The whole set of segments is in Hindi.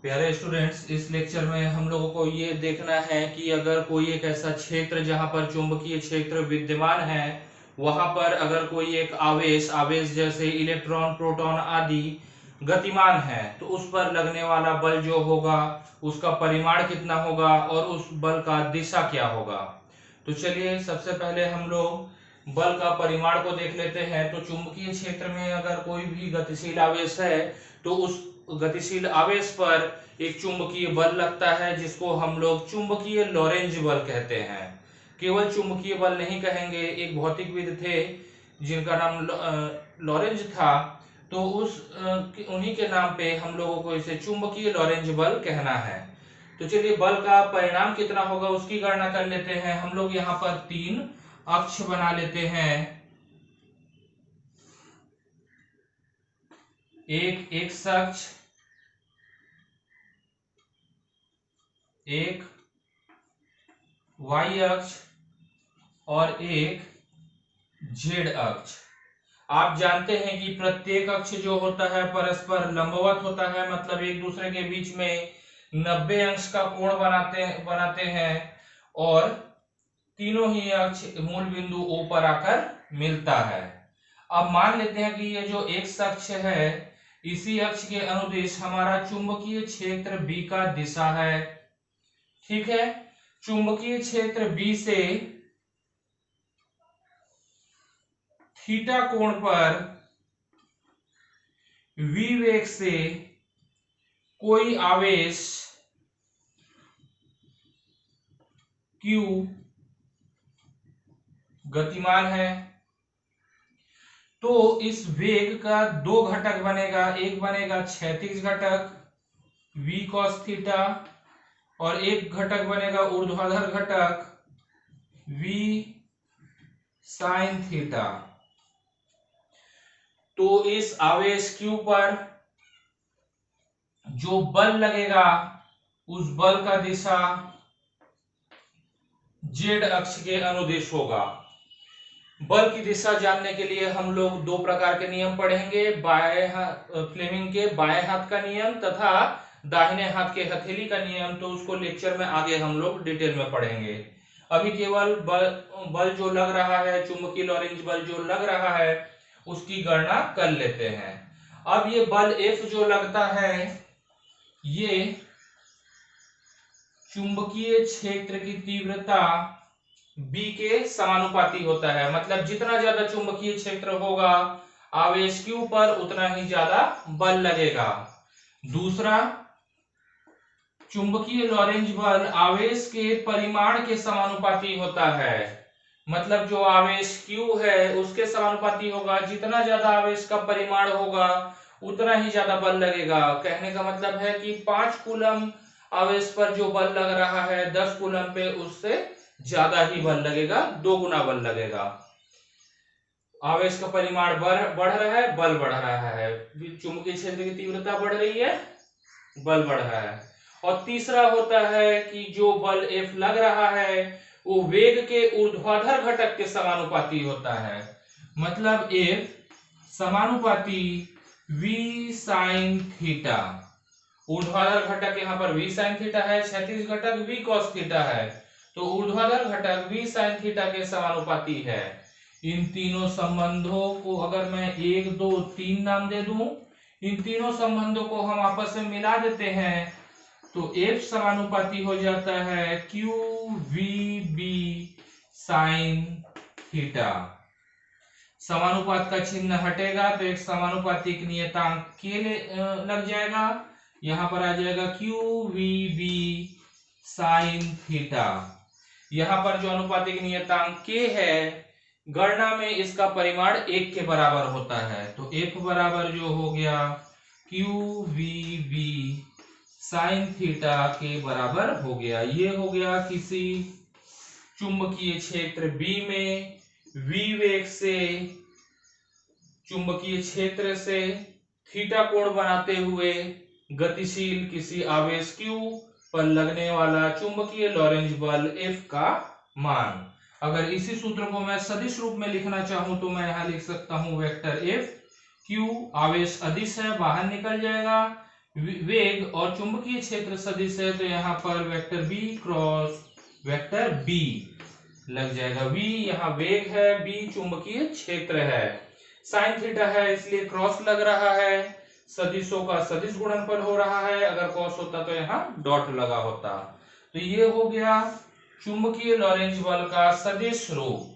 प्यारे स्टूडेंट्स, इस लेक्चर में हम लोगों को ये देखना है कि अगर कोई एक ऐसा क्षेत्र जहां पर चुंबकीय क्षेत्र विद्यमान है, वहां पर अगर कोई एक आवेश आवेश जैसे इलेक्ट्रॉन, प्रोटॉन आदि गतिमान है, तो उस पर लगने वाला बल जो होगा उसका परिमाण कितना होगा और उस बल का दिशा क्या होगा। तो चलिए सबसे पहले हम लोग बल का परिमाण को देख लेते हैं। तो चुंबकीय क्षेत्र में अगर कोई भी गतिशील आवेश है, तो उस गतिशील आवेश पर एक चुंबकीय बल लगता है, जिसको हम लोग चुंबकीय लॉरेंज बल कहते हैं। केवल चुंबकीय बल नहीं कहेंगे, एक भौतिकविद थे जिनका नाम लॉरेंज था, तो उन्हीं के नाम पे हम लोगों को इसे चुंबकीय लॉरेंज बल कहना है। तो चलिए बल का परिणाम कितना होगा उसकी गणना कर लेते हैं। हम लोग यहाँ पर 3 अक्ष बना लेते हैं। एक एक्स अक्ष, एक वाई अक्ष और एक जेड अक्ष। आप जानते हैं कि प्रत्येक अक्ष जो होता है परस्पर लंबवत होता है, मतलब एक दूसरे के बीच में 90 अंश का कोण बनाते हैं और तीनों ही अक्ष मूल बिंदु O पर आकर मिलता है। अब मान लेते हैं कि ये जो एक्स अक्ष है, इसी अक्ष के अनुदिश हमारा चुंबकीय क्षेत्र B का दिशा है। ठीक है, चुंबकीय क्षेत्र B से थीटा कोण पर v वेग से कोई आवेश q गतिमान है, तो इस वेग का 2 घटक बनेगा। एक बनेगा क्षैतिज घटक v cos थीटा और एक घटक बनेगा ऊर्ध्वाधर घटक v sin थीटा। तो इस आवेश q पर जो बल लगेगा उस बल का दिशा z अक्ष के अनुदिश होगा। बल की दिशा जानने के लिए हम लोग 2 प्रकार के नियम पढ़ेंगे, फ्लेमिंग के बाएं हाथ का नियम तथा दाहिने हाथ के हथेली का नियम। तो उसको लेक्चर में आगे हम लोग डिटेल में पढ़ेंगे। अभी केवल बल जो लग रहा है, चुंबकीय लॉरेंज बल जो लग रहा है, उसकी गणना कर लेते हैं। अब ये बल F जो लगता है, ये चुंबकीय क्षेत्र की तीव्रता B के समानुपाती होता है। मतलब जितना ज्यादा चुंबकीय क्षेत्र होगा आवेश Q पर, उतना ही ज्यादा बल लगेगा। दूसरा, चुंबकीय लॉरेंज बल आवेश के परिमाण के समानुपाती होता है। मतलब जो आवेश Q है उसके समानुपाती होगा। जितना ज्यादा आवेश का परिमाण होगा उतना ही ज्यादा बल लगेगा। कहने का मतलब है कि 5 कूलम आवेश पर जो बल लग रहा है, 10 कूलम पे उससे ज्यादा ही बल लगेगा, 2 गुना बल लगेगा। आवेश का परिमाण बढ़ रहा है, बल बढ़ रहा है। चुंबकीय क्षेत्र की तीव्रता बढ़ रही है, बल बढ़ रहा है। और तीसरा होता है कि जो बल F लग रहा है वो वेग के ऊर्ध्वाधर घटक के समानुपाती होता है। मतलब F समानुपाती v sin थीटा। ऊर्ध्वाधर घटक यहाँ पर v sin थीटा है, क्षैतिज घटक v cos थीटा है। तो ऊर्ध्वाधर घटक v sin थीटा के समानुपाती है। इन तीनों संबंधों को अगर मैं 1 2 3 नाम दे दूं, इन तीनों संबंधों को हम आपस में मिला देते हैं, तो F समानुपाती हो जाता है QVB sin थीटा। समानुपात का चिन्ह हटेगा तो एक समानुपातिक नियतांक K लग जाएगा। यहां पर आ जाएगा QVB sin थीटा। यहां पर जो अनुपातिक नियतांक K है, गणना में इसका परिमाण 1 के बराबर होता है। तो F बराबर जो हो गया QVB sin थीटा के बराबर हो गया। ये हो गया किसी चुंबकीय क्षेत्र B में v वेग से चुंबकीय क्षेत्र से थीटा कोण बनाते हुए गतिशील किसी आवेश Q पर लगने वाला चुंबकीय लॉरेंज बल F का मान। अगर इसी सूत्र को मैं सदिश रूप में लिखना चाहूं तो मैं यहां लिख सकता हूं वेक्टर F। Q आवेश अदिश है, बाहर निकल जाएगा। वेग और चुंबकीय क्षेत्र सदिश है, तो यहाँ पर vector B cross vector B लग जाएगा। v यहाँ वेग है, b चुंबकीय क्षेत्र है, साइन थीटा है इसलिए क्रॉस लग रहा है, सदिशों का सदिश गुणनफल हो रहा है, अगर कॉस होता तो यहाँ डॉट लगा होता। तो ये हो गया चुंबकीय लॉरेंज बल का सदिश रूप।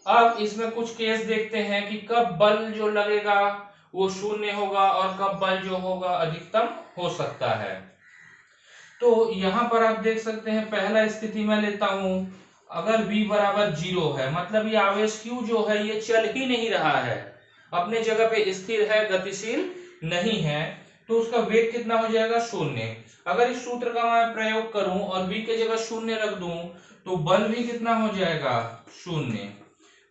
अब इसमें कुछ केस देखते हैं कि कब बल जो लगेगा वो शून्य होगा और कब बल जो होगा अधिकतम हो सकता है। तो यहां पर आप देख सकते हैं, पहला स्थिति मैं लेता हूं, अगर v बराबर 0 है, मतलब ये आवेश q जो है ये चल ही नहीं रहा है, अपने जगह पे स्थिर है, गतिशील नहीं है, तो उसका वेग कितना हो जाएगा? शून्य। अगर इस सूत्र का मैं प्रयोग करूं और v के जगह शून्य रख दूं तो बल भी कितना हो जाएगा? शून्य।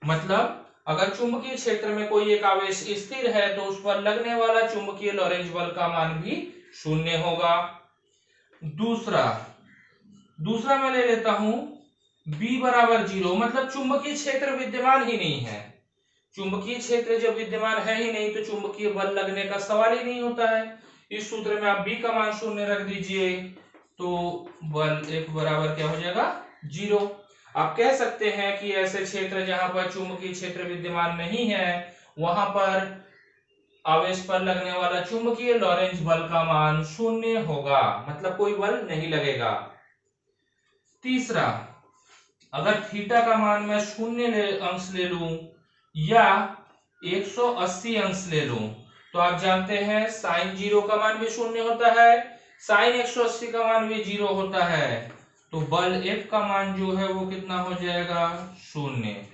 मतलब अगर चुंबकीय क्षेत्र में कोई एक आवेश स्थिर है तो उस पर लगने वाला चुंबकीय लॉरेंज बल का मान भी शून्य होगा। दूसरा मैं ले लेता हूं b बराबर 0, मतलब चुंबकीय क्षेत्र विद्यमान ही नहीं है। चुंबकीय क्षेत्र जब विद्यमान है ही नहीं तो चुंबकीय बल लगने का सवाल ही नहीं होता है। इस सूत्र में आप b का मान शून्य रख दीजिए तो बल F बराबर क्या हो जाएगा? 0। आप कह सकते हैं कि ऐसे क्षेत्र जहां पर चुंबकीय क्षेत्र विद्यमान नहीं है वहां पर आवेश पर लगने वाला चुंबकीय लॉरेंज बल का मान शून्य होगा, मतलब कोई बल नहीं लगेगा। तीसरा, अगर थीटा का मान मैं शून्य अंश ले लूं या 180 अंश ले लूं तो आप जानते हैं साइन 0 का मान भी शून्य होता है, साइन 180 का मान भी 0 होता है, तो बल F का मान जो है वो कितना हो जाएगा? शून्य।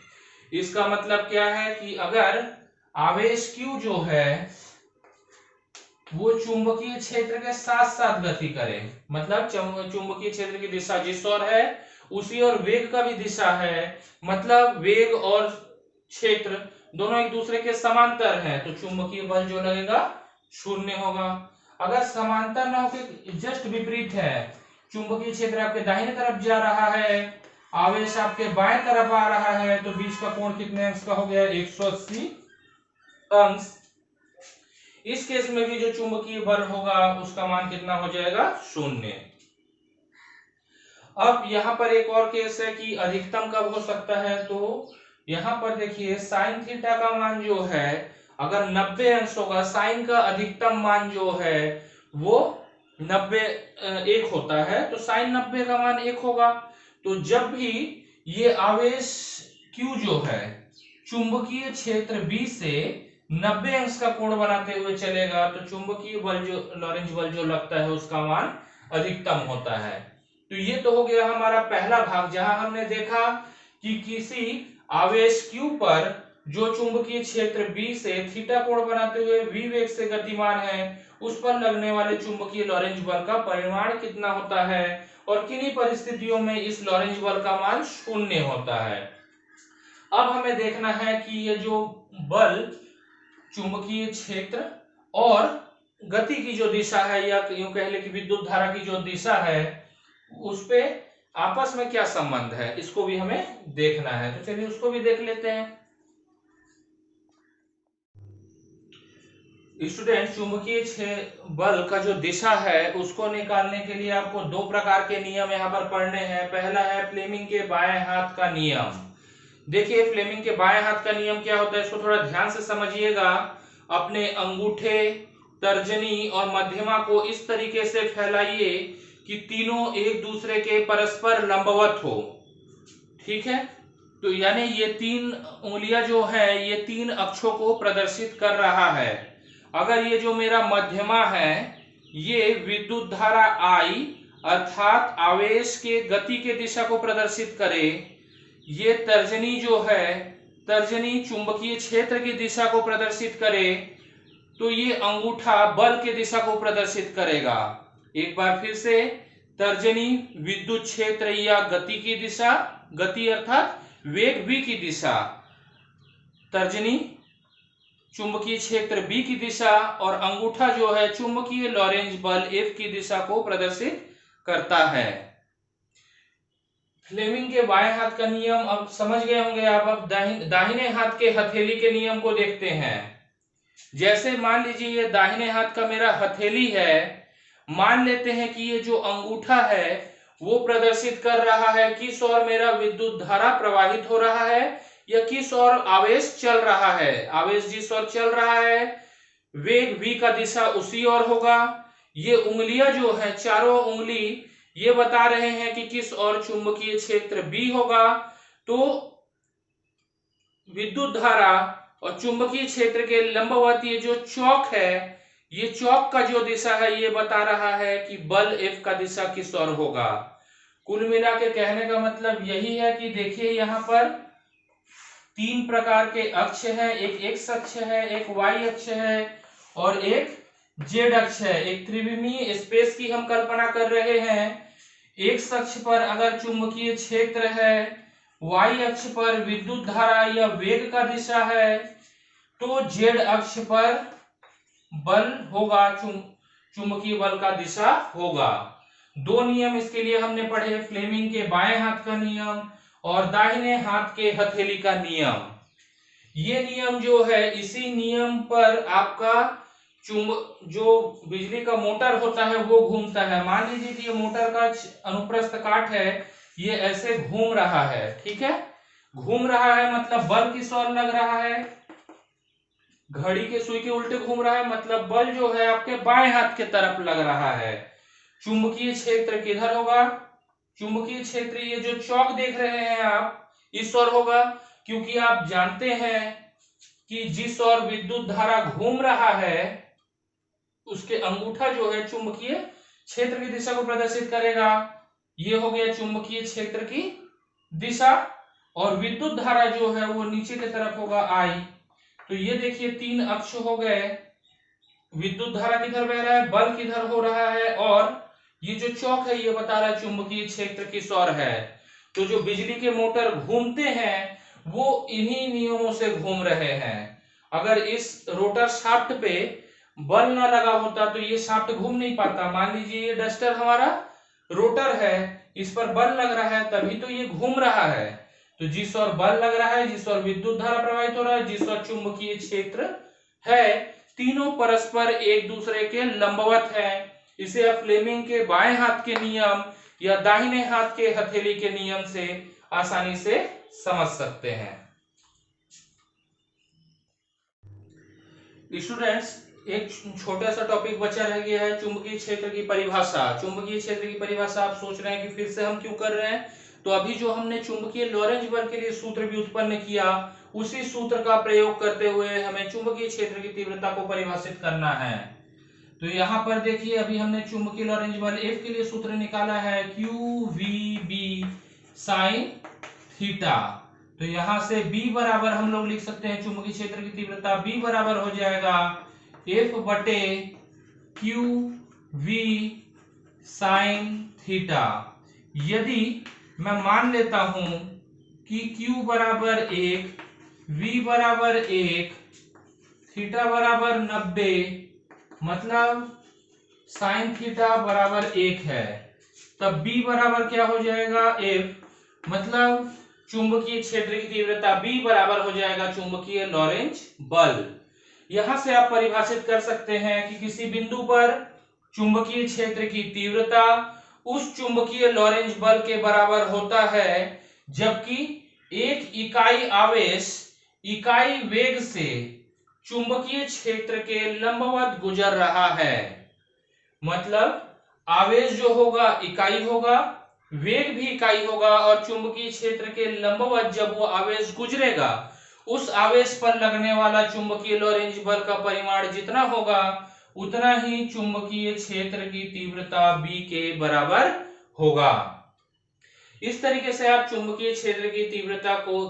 इसका मतलब क्या है कि अगर आवेश Q जो है वो चुंबकीय क्षेत्र के साथ साथ गति करे, मतलब चुंबकीय क्षेत्र की दिशा जिस ओर है उसी और वेग का भी दिशा है, मतलब वेग और क्षेत्र दोनों एक दूसरे के समांतर हैं, तो चुंबकीय बल जो लगेगा शून्य होगा। अगर समांतर ना होकर जस्ट विपरीत है, चुंबकीय क्षेत्र आपके दाहिने तरफ जा रहा है, आवेश आपके बाएं तरफ आ रहा है, तो बीच का कोण कितने अंश का हो गया? 180 अंश। इस केस में भी जो चुंबकीय बल होगा उसका मान कितना हो जाएगा? शून्य। अब यहां पर एक और केस है कि अधिकतम कब हो सकता है, तो यहां पर देखिए साइन थीटा का मान जो है अगर 90 अंश होगा, साइन का अधिकतम मान जो है वो 90 1 होता है, तो साइन 90 का मान 1 होगा। तो जब भी ये आवेश Q जो है चुंबकीय क्षेत्र B से 90 अंश का कोण बनाते हुए चलेगा तो चुंबकीय बल जो लॉरेंज बल जो लगता है उसका मान अधिकतम होता है। तो ये तो हो गया हमारा पहला भाग, जहां हमने देखा कि किसी आवेश Q पर जो चुंबकीय क्षेत्र B से थीटा कोण बनाते हुए v वेग से गतिमान है उस पर लगने वाले चुंबकीय लॉरेंज बल का परिमाण कितना होता है और किन्हीं परिस्थितियों में इस लॉरेंज बल का मान शून्य होता है। अब हमें देखना है कि ये जो बल चुंबकीय क्षेत्र और गति की जो दिशा है या यूं कह ले कि विद्युत धारा की जो दिशा है उस पे आपस में क्या संबंध है, इसको भी हमें देखना है। तो चलिए उसको भी देख लेते हैं। स्टूडेंट, चुंबकीय बल का जो दिशा है उसको निकालने के लिए आपको दो प्रकार के नियम यहाँ पर पढ़ने हैं। पहला है फ्लेमिंग के बाएं हाथ का नियम। देखिए फ्लेमिंग के बाएं हाथ का नियम क्या होता है, इसको थोड़ा ध्यान से समझिएगा। अपने अंगूठे, तर्जनी और मध्यमा को इस तरीके से फैलाइए कि तीनों एक दूसरे के परस्पर लंबवत हो। ठीक है, तो यानी ये तीन उंगलियां जो है ये तीन अक्षों को प्रदर्शित कर रहा है। अगर ये जो मेरा मध्यमा है ये विद्युत धारा I अर्थात आवेश के गति के दिशा को प्रदर्शित करे, ये तर्जनी जो है तर्जनी चुंबकीय क्षेत्र की दिशा को प्रदर्शित करे, तो ये अंगूठा बल के दिशा को प्रदर्शित करेगा। एक बार फिर से, तर्जनी विद्युत क्षेत्र या गति की दिशा, गति अर्थात वेग v की दिशा, तर्जनी चुंबकीय क्षेत्र B की दिशा और अंगूठा जो है चुंबकीय लॉरेंज बल F की दिशा को प्रदर्शित करता है। फ्लेमिंग के बाएं हाथ का नियम अब समझ गए होंगे आप। अब दाहिने हाथ के हथेली के नियम को देखते हैं। जैसे मान लीजिए ये दाहिने हाथ का मेरा हथेली है, मान लेते हैं कि ये जो अंगूठा है वो प्रदर्शित कर रहा है किस ओर मेरा विद्युत धारा प्रवाहित हो रहा है या किस ओर आवेश चल रहा है। आवेश जिस ओर चल रहा है वेग v का दिशा उसी ओर होगा। ये उंगलियां जो है, चारों उंगली ये बता रहे हैं कि किस ओर चुंबकीय क्षेत्र B होगा। तो विद्युत धारा और चुंबकीय क्षेत्र के लंबवत ये जो चौक है, ये चौक का जो दिशा है ये बता रहा है कि बल F का दिशा किस ओर होगा। कुल मिला के कहने का मतलब यही है कि देखिए यहाँ पर तीन प्रकार के अक्ष हैं, एक एक्स अक्ष है, एक वाई अक्ष है और एक जेड अक्ष है। एक त्रिविमीय स्पेस की हम कल्पना कर रहे हैं। एक्स अक्ष पर अगर चुंबकीय क्षेत्र है, वाई अक्ष पर विद्युत धारा या वेग का दिशा है, तो जेड अक्ष पर बल होगा, चुंबकीय बल का दिशा होगा। दो नियम इसके लिए हमने पढ़े, फ्लेमिंग के बाएं हाथ का नियम और दाहिने हाथ के हथेली का नियम। ये नियम जो है, इसी नियम पर आपका जो बिजली का मोटर होता है वो घूमता है। मान लीजिए कि ये मोटर का अनुप्रस्थ काट है, ये ऐसे घूम रहा है, ठीक है। घूम रहा है मतलब बल किस ओर लग रहा है, घड़ी के सुई के उल्टे घूम रहा है, मतलब बल जो है आपके बाएं हाथ के तरफ लग रहा है। चुंबकीय क्षेत्र किधर होगा, चुंबकीय क्षेत्र ये जो चौक देख रहे हैं आप, इस ओर होगा, क्योंकि आप जानते हैं कि जिस ओर विद्युत धारा घूम रहा है उसके अंगूठा जो है चुंबकीय क्षेत्र की दिशा को प्रदर्शित करेगा। ये हो गया चुंबकीय क्षेत्र की दिशा और विद्युत धारा जो है वो नीचे की तरफ होगा आई। तो ये देखिए तीन अक्ष हो गए, विद्युत धारा किधर बह रहा है, बल किधर हो रहा है और ये जो चौक है ये बता रहा है चुंबकीय क्षेत्र किस ओर है। तो जो बिजली के मोटर घूमते हैं वो इन्हीं नियमों से घूम रहे हैं। अगर इस रोटर शाफ्ट पे बल ना लगा होता तो ये शाफ्ट घूम नहीं पाता। मान लीजिए ये डस्टर हमारा रोटर है, इस पर बल लग रहा है तभी तो ये घूम रहा है। तो जिस ओर बल लग रहा है, जिस ओर विद्युत धारा प्रवाहित हो रहा है, जिस ओर चुंबकीय क्षेत्र है, तीनों परस्पर एक दूसरे के लंबवत हैं। इसे आप फ्लेमिंग के बाएं हाथ के नियम या दाहिने हाथ के हथेली के नियम से आसानी से समझ सकते हैं। स्टूडेंट्स, एक छोटा सा टॉपिक बचा रह गया है, चुंबकीय क्षेत्र की परिभाषा। चुंबकीय क्षेत्र की परिभाषा आप सोच रहे हैं कि फिर से हम क्यों कर रहे हैं, तो अभी जो हमने चुंबकीय लॉरेंज बल के लिए सूत्र भी उत्पन्न किया, उसी सूत्र का प्रयोग करते हुए हमें चुंबकीय क्षेत्र की तीव्रता को परिभाषित करना है। तो यहाँ पर देखिए अभी हमने चुंबकीय लॉरेंज बल F के लिए सूत्र निकाला है QVB sin थीटा। तो यहाँ से B बराबर हम लोग लिख सकते हैं, चुंबकीय क्षेत्र की तीव्रता B बराबर हो जाएगा F बटे QV sin थीटा। यदि मैं मान लेता हूं कि Q बराबर 1, V बराबर 1, थीटा बराबर 90, मतलब साइन थीटा बराबर 1 है, तब B बराबर क्या हो जाएगा F, मतलब चुंबकीय क्षेत्र की तीव्रता B बराबर हो जाएगा चुंबकीय लॉरेंज बल। यहां से आप परिभाषित कर सकते हैं कि किसी बिंदु पर चुंबकीय क्षेत्र की तीव्रता उस चुंबकीय लॉरेंज बल के बराबर होता है जबकि एक इकाई आवेश इकाई वेग से चुंबकीय क्षेत्र के लंबवत गुजर रहा है। मतलब आवेश जो होगा इकाई होगा, वेग भी इकाई होगा और चुंबकीय क्षेत्र के लंबवत जब वो आवेश गुजरेगा उस आवेश पर लगने वाला चुंबकीय लॉरेंज बल का परिमाण जितना होगा उतना ही चुंबकीय क्षेत्र की तीव्रता B के बराबर होगा। इस तरीके से आप चुंबकीय क्षेत्र की तीव्रता को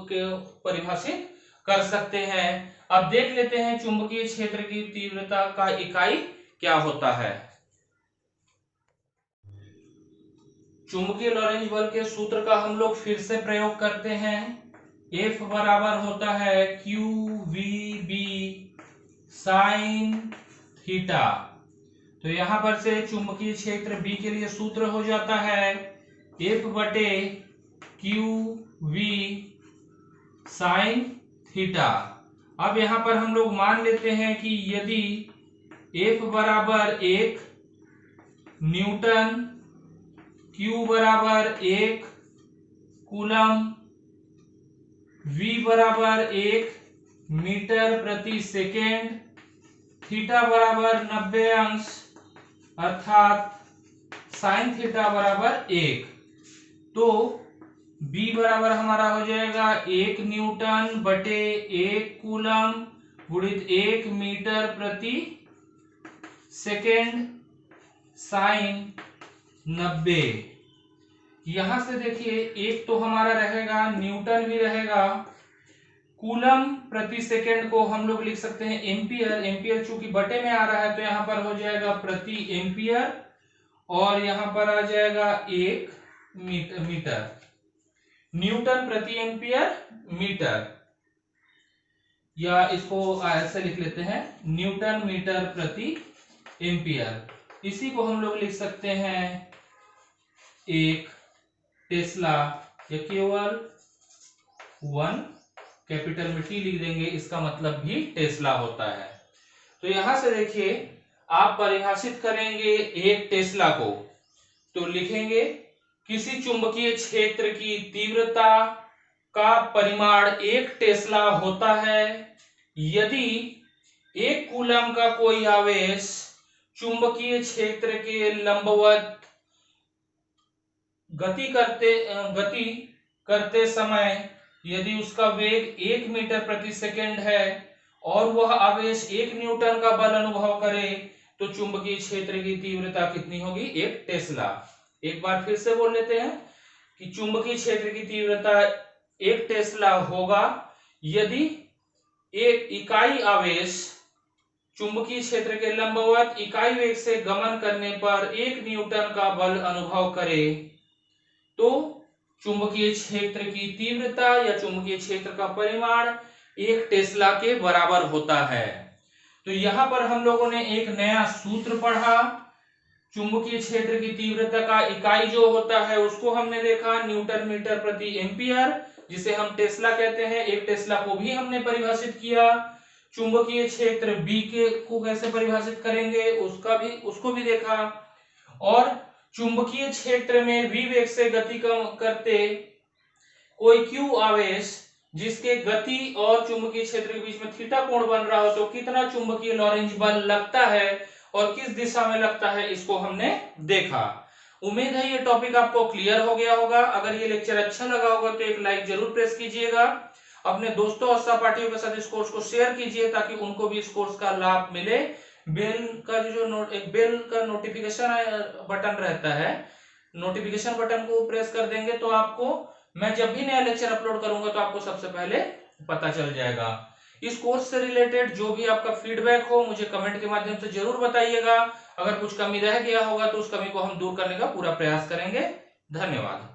परिभाषित कर सकते हैं। अब देख लेते हैं चुंबकीय क्षेत्र की तीव्रता का इकाई क्या होता है। चुंबकीय लॉरेंज बल के सूत्र का हम लोग फिर से प्रयोग करते हैं। F बराबर होता है QVB sin थीटा। तो यहां पर से चुंबकीय क्षेत्र B के लिए सूत्र हो जाता है F बटे QV sin थीटा। अब यहां पर हम लोग मान लेते हैं कि यदि F बराबर 1, न्यूटन, Q बराबर 1 कूलम, V बराबर 1 मीटर प्रति सेकेंड, थीटा बराबर 90 अंश अर्थात साइन थीटा बराबर 1। तो B बराबर हमारा हो जाएगा 1 न्यूटन बटे 1 कूलम गुणित 1 मीटर प्रति सेकेंड साइन 90। यहां से देखिए एक तो हमारा रहेगा न्यूटन भी रहेगा, कूलम प्रति सेकेंड को हम लोग लिख सकते हैं एम्पियर, एम्पियर चूंकि बटे में आ रहा है तो यहां पर हो जाएगा प्रति एम्पियर और यहां पर आ जाएगा 1 मीटर, न्यूटन प्रति एम्पियर मीटर, या इसको ऐसे लिख लेते हैं न्यूटन मीटर प्रति एम्पियर। इसी को हम लोग लिख सकते हैं 1 टेस्ला, या केवल 1 कैपिटल में टी लिख देंगे, इसका मतलब भी टेस्ला होता है। तो यहां से देखिए आप परिभाषित करेंगे 1 टेस्ला को, तो लिखेंगे किसी चुंबकीय क्षेत्र की तीव्रता का परिमाण 1 टेस्ला होता है यदि 1 कूलम का कोई आवेश चुंबकीय क्षेत्र के लंबवत गति करते समय यदि उसका वेग 1 मीटर प्रति सेकेंड है और वह आवेश 1 न्यूटन का बल अनुभव करे तो चुंबकीय क्षेत्र की तीव्रता कितनी होगी? 1 टेस्ला। एक बार फिर से बोल लेते हैं कि चुंबकीय क्षेत्र की तीव्रता 1 टेस्ला होगा यदि एक इकाई आवेश चुंबकीय क्षेत्र के लंबवत इकाई वेग से गमन करने पर 1 न्यूटन का बल अनुभव करे तो चुंबकीय क्षेत्र की तीव्रता या चुंबकीय क्षेत्र का परिमाण 1 टेस्ला के बराबर होता है। तो यहां पर हम लोगों ने एक नया सूत्र पढ़ा, चुंबकीय क्षेत्र की तीव्रता का इकाई जो होता है उसको हमने देखा न्यूटन मीटर प्रति एम्पियर, जिसे हम टेस्ला कहते हैं। 1 टेस्ला को भी हमने परिभाषित किया। चुंबकीय क्षेत्र B के को कैसे परिभाषित करेंगे उसको भी देखा। और चुंबकीय क्षेत्र में v वेग से गति करते कोई Q आवेश जिसके गति और चुंबकीय क्षेत्र के बीच में थीटा कोण बन रहा हो तो कितना चुंबकीय लॉरेंज बल लगता है और किस दिशा में लगता है, इसको हमने देखा। उम्मीद है ये टॉपिक आपको क्लियर हो गया होगा। अगर ये लेक्चर अच्छा लगा होगा तो एक लाइक जरूर प्रेस कीजिएगा। अपने दोस्तों और सहपाठियों के साथ इस कोर्स को शेयर कीजिए ताकि उनको भी इस कोर्स का लाभ मिले। बेल का एक बेल का नोटिफिकेशन बटन रहता है, नोटिफिकेशन बटन को प्रेस कर देंगे तो आपको मैं जब भी नया लेक्चर अपलोड करूंगा तो आपको सबसे पहले पता चल जाएगा। इस कोर्स से रिलेटेड जो भी आपका फीडबैक हो मुझे कमेंट के माध्यम से जरूर बताइएगा। अगर कुछ कमी रह गया होगा तो उस कमी को हम दूर करने का पूरा प्रयास करेंगे। धन्यवाद।